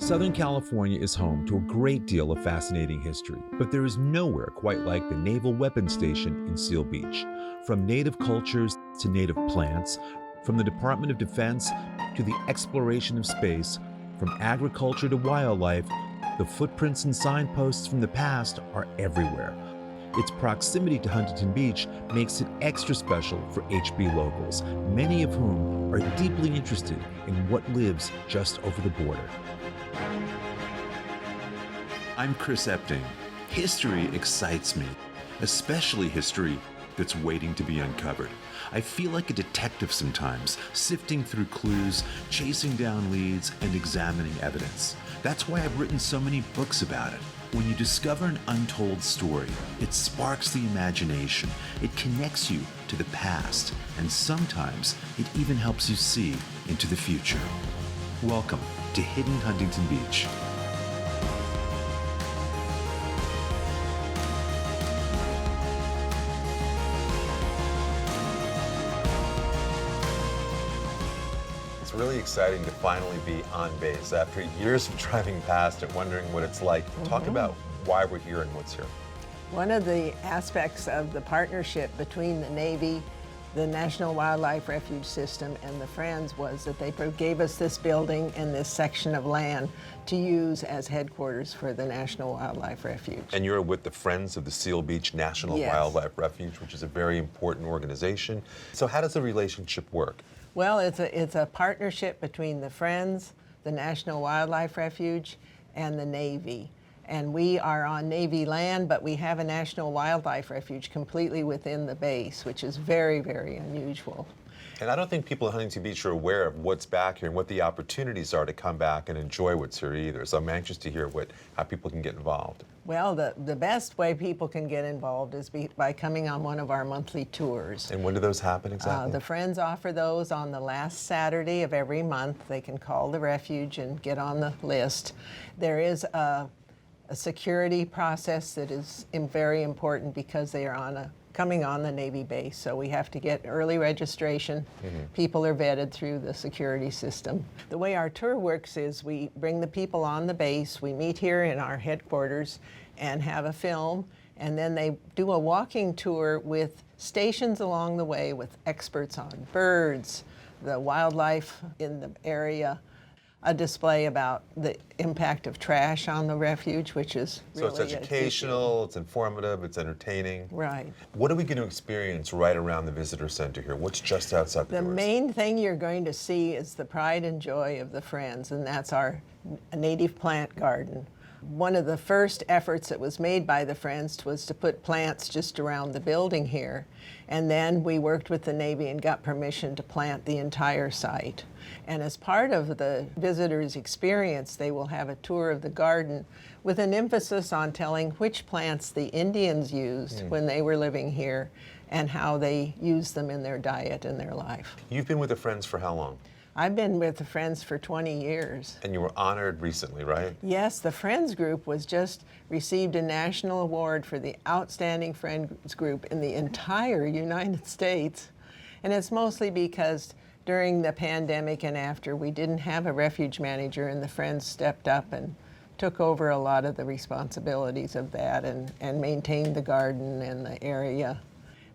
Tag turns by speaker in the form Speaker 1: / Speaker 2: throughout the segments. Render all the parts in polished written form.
Speaker 1: Southern California is home to a great deal of fascinating history, but there is nowhere quite like the Naval Weapons Station in Seal Beach. From native cultures to native plants, from the Department of Defense to the exploration of space, from agriculture to wildlife, the footprints and signposts from the past are everywhere. Its proximity to Huntington Beach makes it extra special for HB locals, many of whom are deeply interested in what lives just over the border. I'm Chris Epting. History excites me, especially history that's waiting to be uncovered. I feel like a detective sometimes, sifting through clues, chasing down leads, and examining evidence. That's why I've written so many books about it. When you discover an untold story, it sparks the imagination, it connects you to the past, and sometimes it even helps you see into the future. Welcome to Hidden Huntington Beach.
Speaker 2: It's really exciting to finally be on base after years of driving past it, wondering what it's like. Talk about why we're here and what's here.
Speaker 3: One of the aspects of the partnership between the Navy, the National Wildlife Refuge System, and the Friends was that they gave us this building and this section of land to use as headquarters for the National Wildlife Refuge.
Speaker 2: And you're with the Friends of the Seal Beach National Wildlife Refuge, which is a very important organization. So how does the relationship work?
Speaker 3: Well, it's a partnership between the Friends, the National Wildlife Refuge, and the Navy. And we are on Navy land, but we have a National Wildlife Refuge completely within the base, which is very, very unusual.
Speaker 2: And I don't think people at Huntington Beach are aware of what's back here and what the opportunities are to come back and enjoy what's here either. So I'm anxious to hear how people can get involved.
Speaker 3: Well, the best way people can get involved is by coming on one of our monthly tours.
Speaker 2: And when do those happen exactly?
Speaker 3: The Friends offer those on the last Saturday of every month. They can call the refuge and get on the list. There is a security process that is very important because they are coming on the Navy base, so we have to get early registration. People are vetted through the security system. The way our tour works is we bring the people on the base, we meet here in our headquarters and have a film, and then they do a walking tour with stations along the way with experts on birds, the wildlife in the area, a display about the impact of trash on the refuge, which is really
Speaker 2: So it's educational, it's informative, it's entertaining.
Speaker 3: Right.
Speaker 2: What are we going to experience right around the visitor center here? What's just outside the doors?
Speaker 3: The main thing you're going to see is the pride and joy of the Friends, and that's our native plant garden. One of the first efforts that was made by the Friends was to put plants just around the building here. And then we worked with the Navy and got permission to plant the entire site. And as part of the visitors' experience, they will have a tour of the garden with an emphasis on telling which plants the Indians used when they were living here and how they used them in their diet and their life.
Speaker 2: You've been with the Friends for how long?
Speaker 3: I've been with the Friends for 20 years.
Speaker 2: And you were honored recently, right?
Speaker 3: Yes, the Friends Group received a national award for the outstanding Friends Group in the entire United States. And it's mostly because during the pandemic and after, we didn't have a refuge manager, and the Friends stepped up and took over a lot of the responsibilities of that and maintained the garden and the area.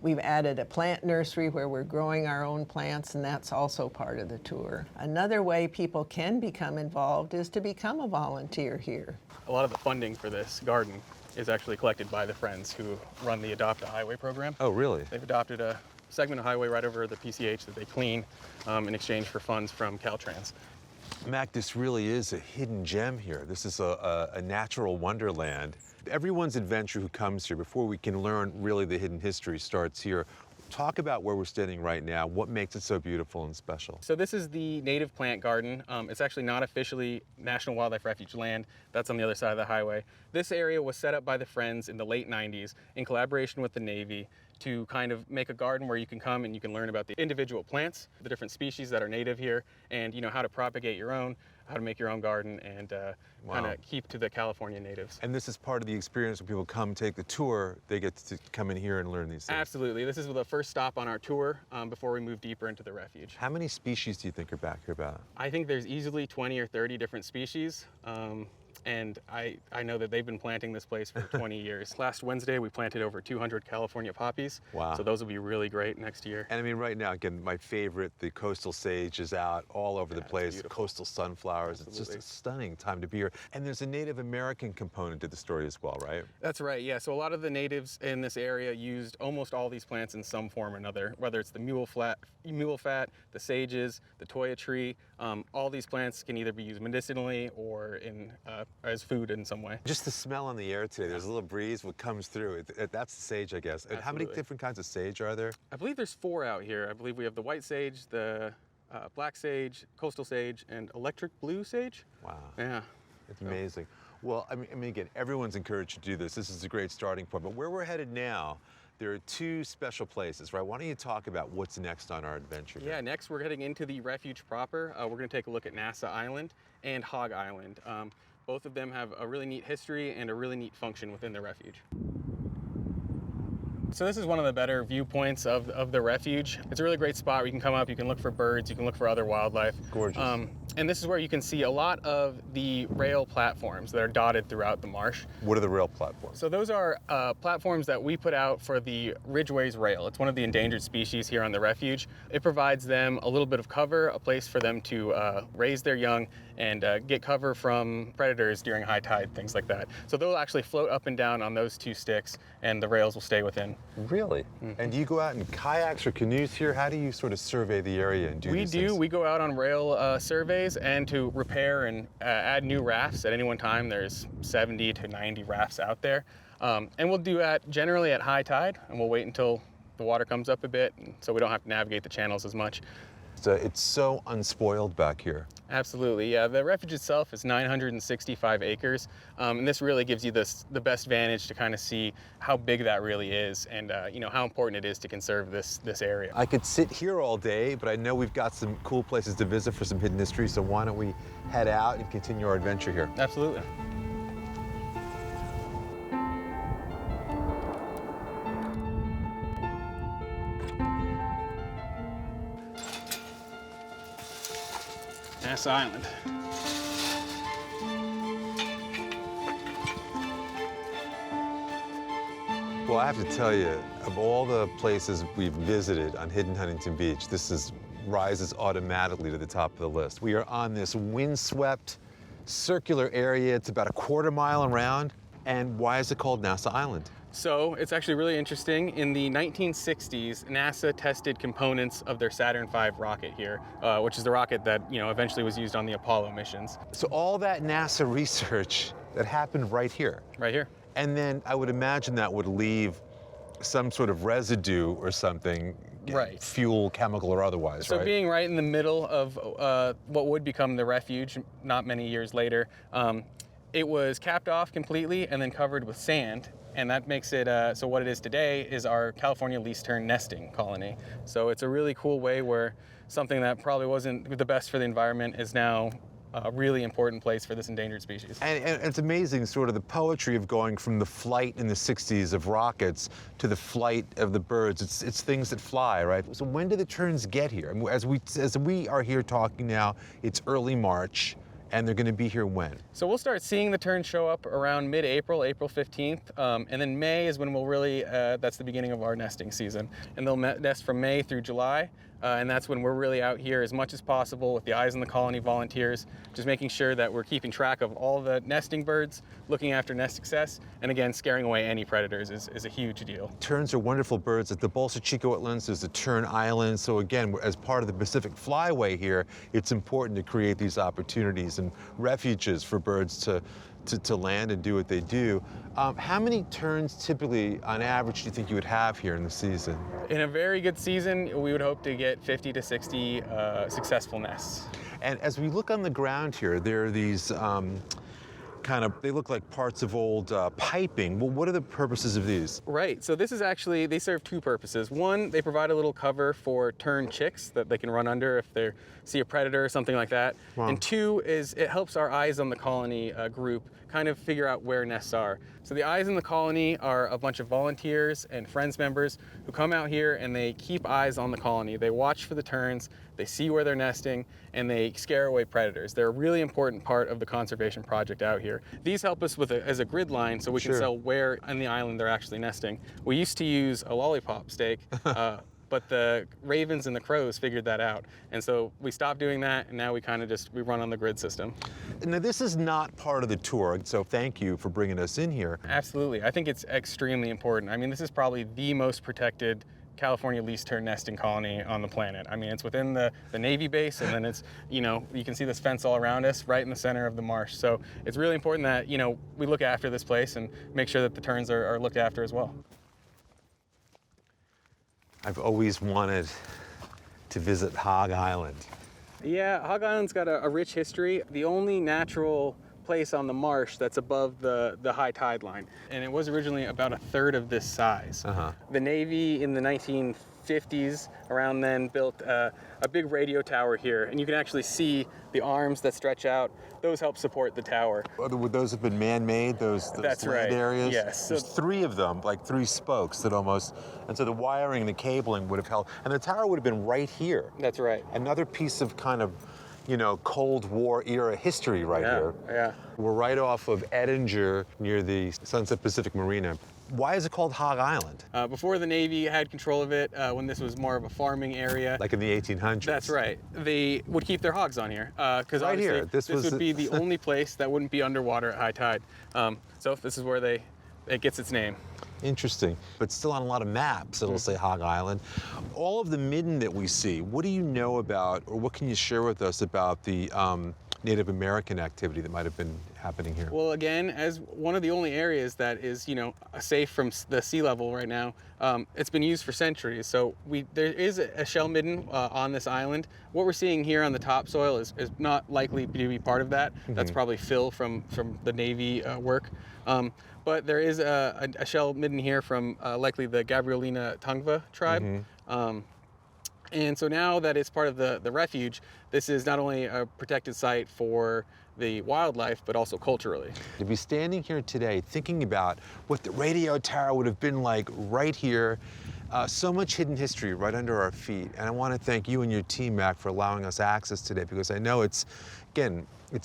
Speaker 3: We've added a plant nursery where we're growing our own plants, and that's also part of the tour. Another way people can become involved is to become a volunteer here.
Speaker 4: A lot of the funding for this garden is actually collected by the Friends who run the Adopt a Highway program.
Speaker 2: Oh, really?
Speaker 4: They've adopted a segment of highway right over the PCH that they clean in exchange for funds from Caltrans.
Speaker 2: Mac, this really is a hidden gem here. This is a natural wonderland. Everyone's adventure who comes here, before we can learn really the hidden history, starts here. Talk about where we're standing right now. What makes it so beautiful and special?
Speaker 4: So this is the native plant garden. It's actually not officially National Wildlife Refuge land. That's on the other side of the highway. This area was set up by the Friends in the late 90s in collaboration with the Navy to kind of make a garden where you can come and you can learn about the individual plants, the different species that are native here, and how to propagate your own, how to make your own garden and kind of keep to the California natives.
Speaker 2: And this is part of the experience when people come take the tour, they get to come in here and learn these things.
Speaker 4: Absolutely. This is the first stop on our tour before we move deeper into the refuge.
Speaker 2: How many species do you think are back here about?
Speaker 4: I think there's easily 20 or 30 different species. And I know that they've been planting this place for 20 years. Last Wednesday, we planted over 200 California poppies.
Speaker 2: Wow.
Speaker 4: So those will be really great next year.
Speaker 2: And I mean, right now, again, my favorite, the coastal sage is out all over the place.
Speaker 4: Beautiful.
Speaker 2: Coastal sunflowers.
Speaker 4: Absolutely.
Speaker 2: It's just a stunning time to be here. And there's a Native American component to the story as well, right?
Speaker 4: That's right, yeah. So a lot of the natives in this area used almost all these plants in some form or another, whether it's the mule fat, the sages, the toya tree. All these plants can either be used medicinally or as food in some way.
Speaker 2: Just the smell on the air today, there's a little breeze, what comes through, that's the sage, I guess. And how many
Speaker 4: Absolutely.
Speaker 2: different kinds of sage are there?
Speaker 4: I believe there's 4 out here. I believe we have the white sage, the black sage, coastal sage, and electric blue sage.
Speaker 2: Wow.
Speaker 4: Yeah.
Speaker 2: It's amazing. Well, I mean, again, everyone's encouraged to do this. This is a great starting point. But where we're headed now, there are 2 special places, right? Why don't you talk about what's next on our adventure?
Speaker 4: Yeah, next we're heading into the refuge proper. We're going to take a look at NASA Island and Hog Island. Both of them have a really neat history and a really neat function within the refuge. So this is one of the better viewpoints of the refuge. It's a really great spot where you can come up, you can look for birds, you can look for other wildlife.
Speaker 2: Gorgeous.
Speaker 4: And this is where you can see a lot of the rail platforms that are dotted throughout the marsh.
Speaker 2: What are the rail platforms?
Speaker 4: So those are platforms that we put out for the Ridgeways Rail. It's one of the endangered species here on the refuge. It provides them a little bit of cover, a place for them to raise their young and get cover from predators during high tide, things like that. So they'll actually float up and down on those 2 sticks and the rails will stay within.
Speaker 2: Really?
Speaker 4: Mm-hmm.
Speaker 2: And do you go out in kayaks or canoes here? How do you sort of survey the area and do these things?
Speaker 4: We go out on rail surveys and to repair and add new rafts. At any one time, there's 70 to 90 rafts out there. And we'll do that generally at high tide, and we'll wait until the water comes up a bit so we don't have to navigate the channels as much.
Speaker 2: So it's so unspoiled back here.
Speaker 4: Absolutely, yeah. The refuge itself is 965 acres, and this really gives you the best vantage to kind of see how big that really is, and how important it is to conserve this area.
Speaker 2: I could sit here all day, but I know we've got some cool places to visit for some hidden history, so why don't we head out and continue our adventure here?
Speaker 4: Absolutely. NASA Island.
Speaker 2: Well, I have to tell you, of all the places we've visited on hidden Huntington Beach, this rises automatically to the top of the list. We are on this windswept, circular area. It's about a quarter mile around. And why is it called NASA Island?
Speaker 4: So it's actually really interesting. In the 1960s, NASA tested components of their Saturn V rocket here, which is the rocket that eventually was used on the Apollo missions.
Speaker 2: So all that NASA research that happened right here.
Speaker 4: Right here.
Speaker 2: And then I would imagine that would leave some sort of residue or something,
Speaker 4: right?
Speaker 2: Fuel, chemical, or otherwise,
Speaker 4: so
Speaker 2: right?
Speaker 4: Being right in the middle of what would become the refuge, not many years later, it was capped off completely and then covered with sand. And that makes it, so what it is today is our California least-tern nesting colony. So it's a really cool way where something that probably wasn't the best for the environment is now a really important place for this endangered species.
Speaker 2: And it's amazing, sort of the poetry of going from the flight in the 60s of rockets to the flight of the birds. It's things that fly, right? So when do the terns get here? As we are here talking now, it's early March. And they're going to be here when?
Speaker 4: So we'll start seeing the terns show up around mid-April, April 15th. And then May is when we'll really, that's the beginning of our nesting season. And they'll nest from May through July. And that's when we're really out here as much as possible with the Eyes on the Colony volunteers, just making sure that we're keeping track of all the nesting birds, looking after nest success, and again, scaring away any predators is a huge deal.
Speaker 2: Terns are wonderful birds. At the Bolsa Chico wetlands, there's the Tern Island. So again, as part of the Pacific Flyway here, it's important to create these opportunities and refuges for birds to land and do what they do. How many terns typically, on average, do you think you would have here in the season? In
Speaker 4: a very good season, we would hope to get 50 to 60 successful nests.
Speaker 2: And as we look on the ground here, there are these kind they look like parts of old piping. Well, what are the purposes of these?
Speaker 4: Right, so this is actually, they serve two purposes. One, they provide a little cover for tern chicks that they can run under if they see a predator or something like that.
Speaker 2: Wow.
Speaker 4: And two is it helps our Eyes on the Colony group kind of figure out where nests are. So the Eyes on the Colony are a bunch of volunteers and Friends members who come out here and they keep eyes on the colony. They watch for the terns, they see where they're nesting, and they scare away predators. They're a really important part of the conservation project out here. These help us with as a grid line so we can tell where on the island they're actually nesting. We used to use a lollipop stake, but the ravens and the crows figured that out. And so we stopped doing that, and now we kind of we run on the grid system.
Speaker 2: Now, this is not part of the tour, so thank you for bringing us in here.
Speaker 4: Absolutely. I think it's extremely important. I mean, this is probably the most protected California least tern nesting colony on the planet. I mean, it's within the Navy base, and then it's, you can see this fence all around us right in the center of the marsh. So it's really important that, we look after this place and make sure that the terns are looked after as well.
Speaker 2: I've always wanted to visit Hog Island.
Speaker 4: Yeah, Hog Island's got a rich history. The only natural place on the marsh that's above the high tide line. And it was originally about a third of this size. The Navy in the 1950s, around then, built a big radio tower here. And you can actually see the arms that stretch out. Those help support the tower.
Speaker 2: Would those have been man-made, those
Speaker 4: That's
Speaker 2: land
Speaker 4: right.
Speaker 2: areas?
Speaker 4: Yes.
Speaker 2: There's three of them, like three spokes that almost, and so the wiring and the cabling would have held, and the tower would have been right here.
Speaker 4: That's right.
Speaker 2: Another piece of kind of, Cold War era history right here.
Speaker 4: Yeah.
Speaker 2: We're right off of Edinger near the Sunset Pacific Marina. Why is it called Hog Island?
Speaker 4: Before the Navy had control of it, when this was more of a farming area.
Speaker 2: Like in the 1800s.
Speaker 4: That's right. They would keep their hogs on here. Because
Speaker 2: right here.
Speaker 4: This would be the only place that wouldn't be underwater at high tide. So this is where it gets its name.
Speaker 2: Interesting. But still on a lot of maps, it'll say Hog Island. All of the midden that we see, what do you know about, or what can you share with us about the Native American activity that might have been happening here?
Speaker 4: Well, again, as one of the only areas that is, safe from the sea level right now, it's been used for centuries. So there is a shell midden on this island. What we're seeing here on the topsoil is not likely to be part of that. That's probably fill from the Navy work. But there is a shell midden here from likely the Gabrielina Tongva tribe. And so now that it's part of the refuge, this is not only a protected site for the wildlife, but also culturally.
Speaker 2: To be standing here today thinking about what the radio tower would have been like right here, so much hidden history right under our feet. And I want to thank you and your team, Mac, for allowing us access today, because I know it's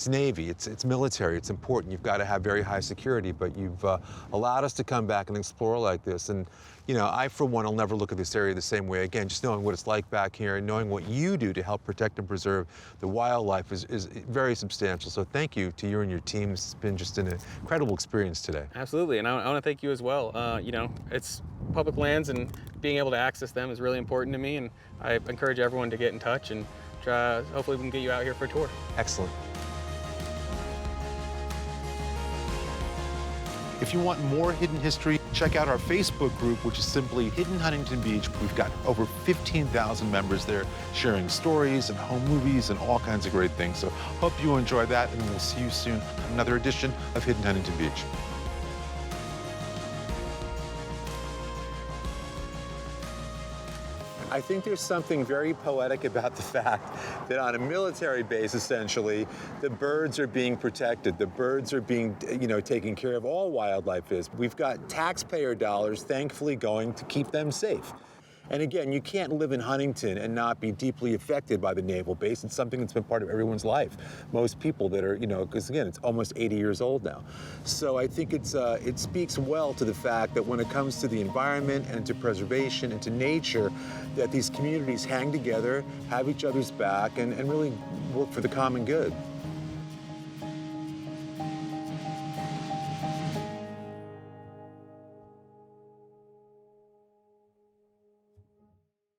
Speaker 2: Navy, it's military, it's important. You've got to have very high security, but you've allowed us to come back and explore like this. And I, for one, will never look at this area the same way again. Just knowing what it's like back here and knowing what you do to help protect and preserve the wildlife is very substantial. So thank you to you and your team. It's been just an incredible experience today.
Speaker 4: Absolutely, and I want to thank you as well. It's public lands, and being able to access them is really important to me, and I encourage everyone to get in touch and hopefully we can get you out here for a tour.
Speaker 2: Excellent. If you want more hidden history, check out our Facebook group, which is simply Hidden Huntington Beach. We've got over 15,000 members there sharing stories and home movies and all kinds of great things. So hope you enjoy that, and we'll see you soon on another edition of Hidden Huntington Beach. I think there's something very poetic about the fact that on a military base, essentially, the birds are being protected. The birds are being, taken care of. All wildlife is. We've got taxpayer dollars, thankfully, going to keep them safe. And again, you can't live in Huntington and not be deeply affected by the naval base. It's something that's been part of everyone's life. Most people that are, because again, it's almost 80 years old now. So I think it speaks well to the fact that when it comes to the environment and to preservation and to nature, that these communities hang together, have each other's back, and really work for the common good.